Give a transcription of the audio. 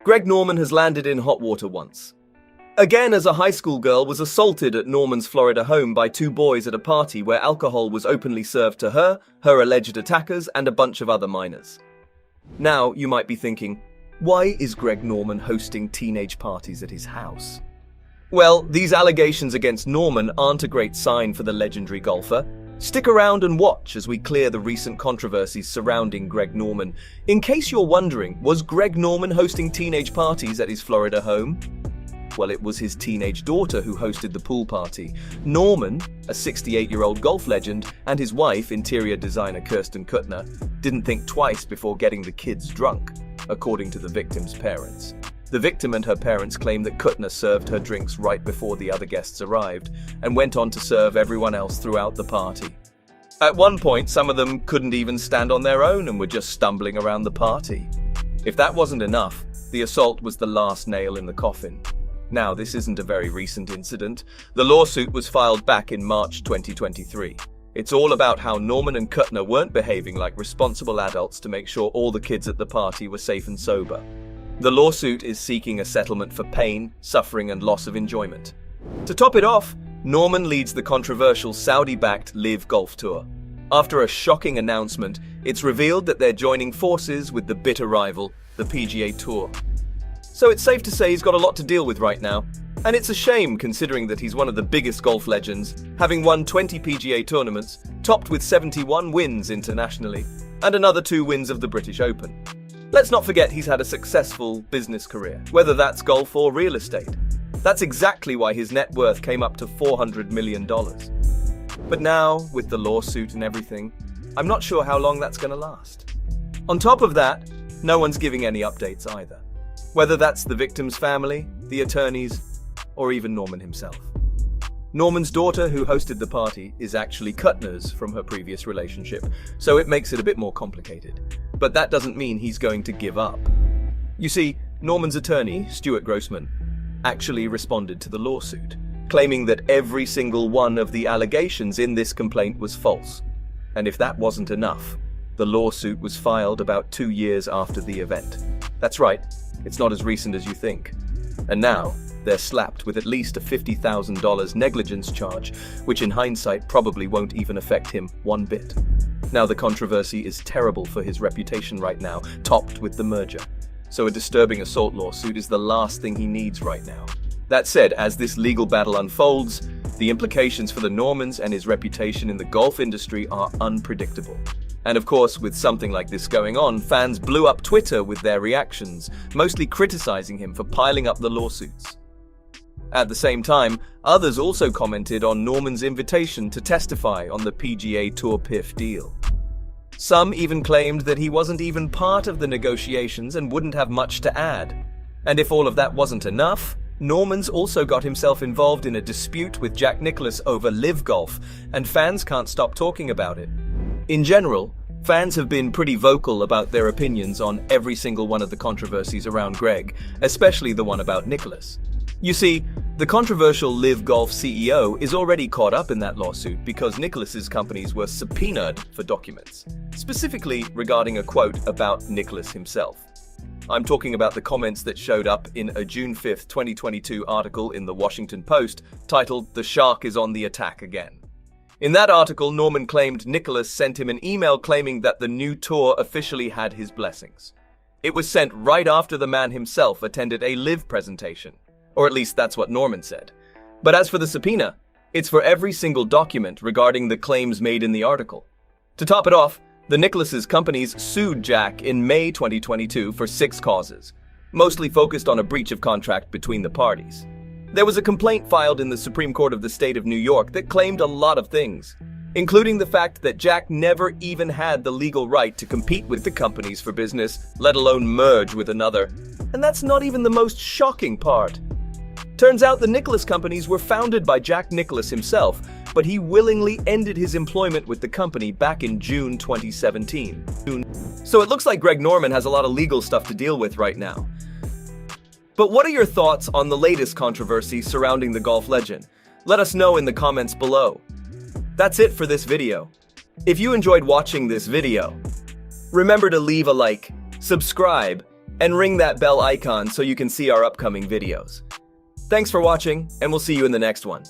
Greg Norman has landed in hot water once. Again, as a high school girl was assaulted at Norman's Florida home by two boys at a party where alcohol was openly served to her, her alleged attackers, and a bunch of other minors. Now, you might be thinking, why is Greg Norman hosting teenage parties at his house? Well, these allegations against Norman aren't a great sign for the legendary golfer. Stick around and watch as we clear the recent controversies surrounding Greg Norman. In case you're wondering, was Greg Norman hosting teenage parties at his Florida home? Well, it was his teenage daughter who hosted the pool party. Norman, a 68-year-old golf legend, and his wife, interior designer Kirsten Kuttner, didn't think twice before getting the kids drunk, according to the victim's parents. The victim and her parents claim that Kuttner served her drinks right before the other guests arrived, and went on to serve everyone else throughout the party. At one point, some of them couldn't even stand on their own and were just stumbling around the party. If that wasn't enough, the assault was the last nail in the coffin. Now, this isn't a very recent incident. The lawsuit was filed back in March 2023. It's all about how Norman and Kuttner weren't behaving like responsible adults to make sure all the kids at the party were safe and sober. The lawsuit is seeking a settlement for pain, suffering, and loss of enjoyment. To top it off, Norman leads the controversial Saudi-backed LIV Golf Tour. After a shocking announcement, it's revealed that they're joining forces with the bitter rival, the PGA Tour. So it's safe to say he's got a lot to deal with right now. And it's a shame considering that he's one of the biggest golf legends, having won 20 PGA tournaments, topped with 71 wins internationally, and another 2 wins of the British Open. Let's not forget he's had a successful business career, whether that's golf or real estate. That's exactly why his net worth came up to $400 million. But now, with the lawsuit and everything, I'm not sure how long that's going to last. On top of that, no one's giving any updates either. Whether that's the victim's family, the attorneys, or even Norman himself. Norman's daughter, who hosted the party, is actually Kuttner's from her previous relationship, so it makes it a bit more complicated. But that doesn't mean he's going to give up. You see, Norman's attorney, Stuart Grossman, actually responded to the lawsuit, claiming that every single one of the allegations in this complaint was false. And if that wasn't enough, the lawsuit was filed about 2 years after the event. That's right, it's not as recent as you think. And now, they're slapped with at least a $50,000 negligence charge, which in hindsight probably won't even affect him one bit. Now the controversy is terrible for his reputation right now, topped with the merger. So a disturbing assault lawsuit is the last thing he needs right now. That said, as this legal battle unfolds, the implications for the Normans and his reputation in the golf industry are unpredictable. And of course, with something like this going on, fans blew up Twitter with their reactions, mostly criticizing him for piling up the lawsuits. At the same time, others also commented on Norman's invitation to testify on the PGA Tour PIF deal. Some even claimed that he wasn't even part of the negotiations and wouldn't have much to add. And if all of that wasn't enough, Norman's also got himself involved in a dispute with Jack Nicklaus over LIV Golf, and fans can't stop talking about it. In general, fans have been pretty vocal about their opinions on every single one of the controversies around Greg, especially the one about Nicklaus. You see, the controversial LIV Golf CEO is already caught up in that lawsuit because Nicklaus's companies were subpoenaed for documents, specifically regarding a quote about Nicklaus himself. I'm talking about the comments that showed up in a June 5, 2022 article in the Washington Post titled "The Shark is on the Attack Again." In that article, Norman claimed Nicklaus sent him an email claiming that the new tour officially had his blessings. It was sent right after the man himself attended a LIV presentation. Or at least that's what Norman said. But as for the subpoena, it's for every single document regarding the claims made in the article. To top it off, the Nicklaus's companies sued Jack in May 2022 for 6 causes, mostly focused on a breach of contract between the parties. There was a complaint filed in the Supreme Court of the state of New York that claimed a lot of things, including the fact that Jack never even had the legal right to compete with the companies for business, let alone merge with another. And that's not even the most shocking part. Turns out the Nicklaus companies were founded by Jack Nicklaus himself, but he willingly ended his employment with the company back in June 2017. So it looks like Greg Norman has a lot of legal stuff to deal with right now. But what are your thoughts on the latest controversy surrounding the golf legend? Let us know in the comments below. That's it for this video. If you enjoyed watching this video, remember to leave a like, subscribe, and ring that bell icon so you can see our upcoming videos. Thanks for watching, and we'll see you in the next one.